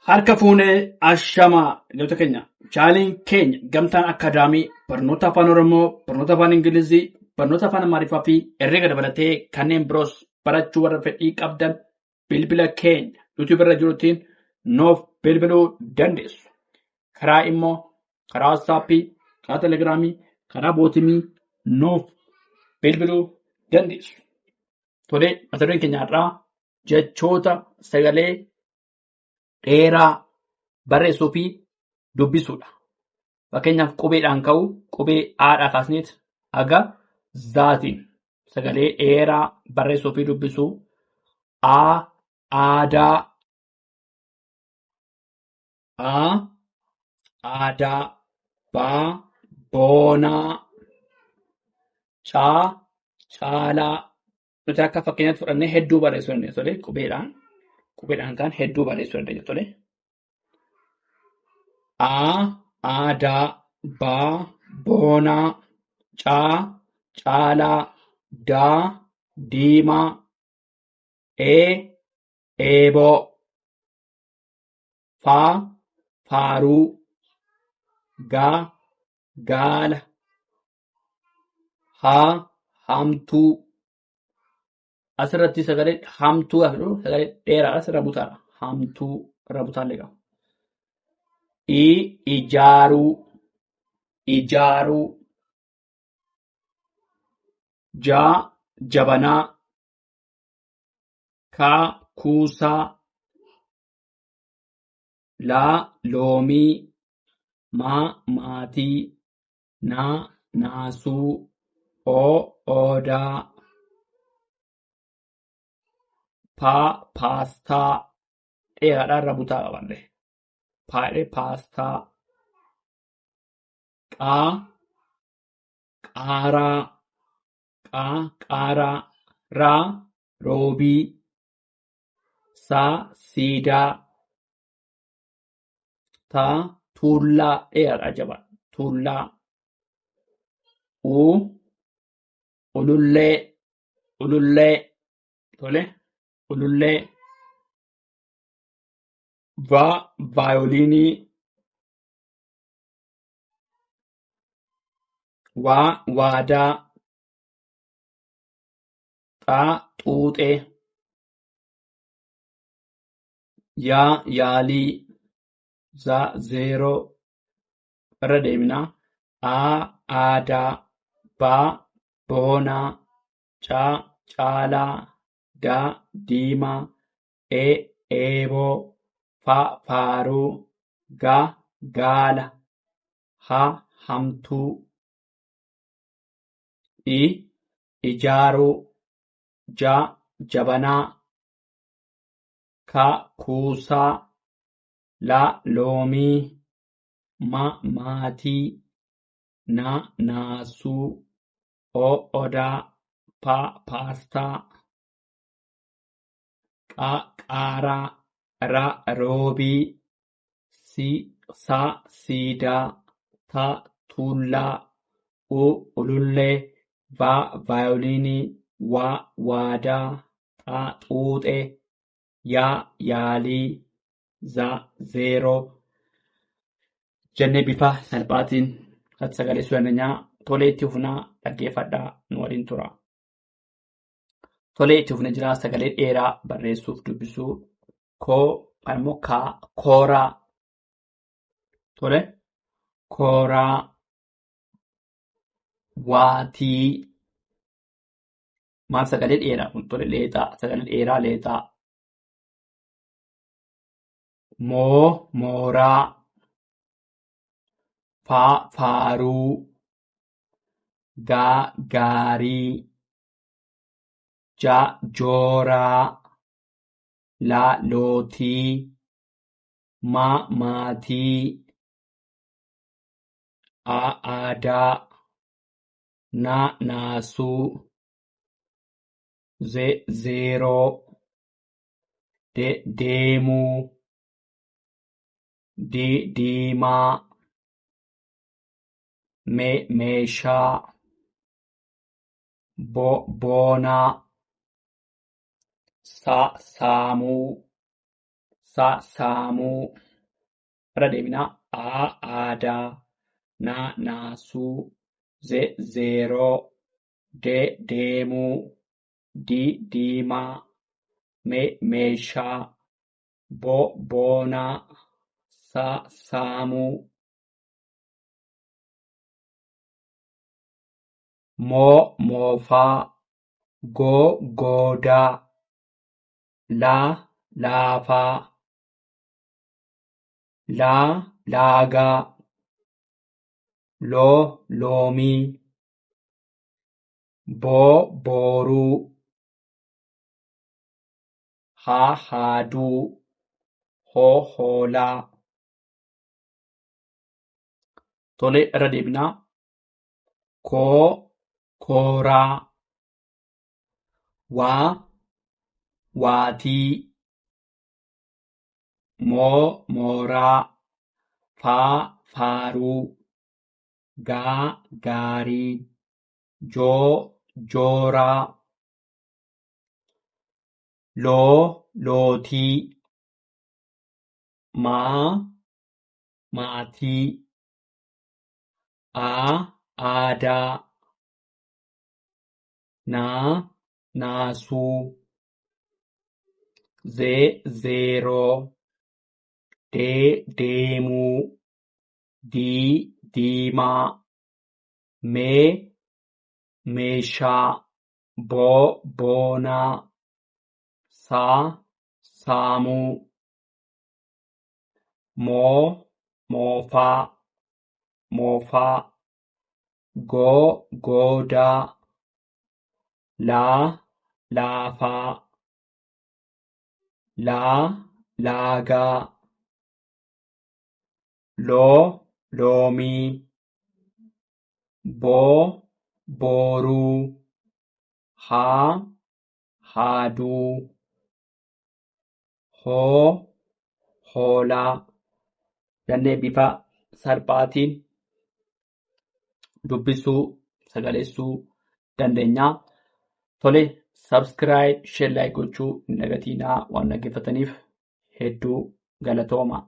Harka fuunee ashamaa galata keenya chaaliin keenya gamtaan akaadaamii barnoota afaan oromoo barnoota afaan ingilizii barnoota afaan amaariffaa fi herreega dabalatee kanneen biroos barachuu warra fedhii qabdan bilbila keenya yuutuub irra jirutiin nuuf bilbiluu dandeessu. Karaa immoo karaa waatsaappii, karaa telegiraamii, karaa bootimii nuuf bilbiluu dandeessu. Tolee, mata dureen keenya har'aa jechoota sagalee dheeraa barreessuu fi dubbisuudha. Fakkeenyaaf qubeedhaan ka'u qubee aadhaa kaasneet haga zaatiin sagalee dheeraa barreessuu fi dubbisuu aadaa boonaa caalaa nuti akka fakkeenyaatti fudhannee hedduu barreessuu dandeenya. Qubeedhaan kan hedduu barreessuu dandeenya. Aadaa boonaa caalaa diimaa eeboo faaruu gaala hamtuu. Asirratti sagalee hamtuu sagalee dheeraa asirra butaadha. Hamtuu irra butaallee qaba. Ijaaruu jabanaa kuusaa loomii maatii naasuu odaa paastaa dheeraadhaa irra butaa qabanne. Paastaa qaaraa roobii siidaa tuullaa dheeraadhaa jabaa tuullaa ulullee vaayoolinii waadaa xuuxee yaalii zeeroo irra deemnaa aadaa boonaa caalaa diimaa eeboo faaruu gaala hamtuu ijaaruu jabanaa kuusaa loomii maatii naasuu odaa paastaa qaaraa roobii siidaa tuullaa ulullee vaayoolinii waadaa xuuxee yaalii zeeroo jennee bifa salphaatiin kan sagaleessuu dandeenyaa. Tolee itti fufnaa dhaggeeffadhaa nu waliin tura. Tolee itti fufnee jira sagalee dheeraa barreessuuf dubbisuu kooraa. Kooraa waatii maal sagalee dheeraa kun leexaa sagalee dheeraa leexaa mooraa faaruu gaarii jooraa lootii maatii aadaa naasuu zeeroo deemuu diimaa meeshaa boonaa saamuu saamuu. Irra deebinaa. Aadaa. Naasuu. Zeeroo. Deemuu. Diimaa. Meeshaa. Boonaa. Saamuu. Moofaa. Goodaa. Laafaa. Laagaa. Loomii. Booruu. Haaduu. Hoolaa. Tole, irra deebinaa. Kooraa. Waatii. Mooraa. Faaruu. Gaarii. Jooraa. Lootii. Maatii. Aadaa. Naasuu. Zeeroo. Deemuu. Diimaa. Meeshaa. Boonaa. Saamuu. Moofaa. Goodaa. Laafaa. Laagaa. Loomii. Booruu. Haaduu. Hoolaa. Jennee bifa salphaatiin dubbisuu, sagaleessuu dandeenya. Tole, subscribe, share, like gochuu hin dagatinaa. Waan dhaggeeffataniif hedduu galatooma.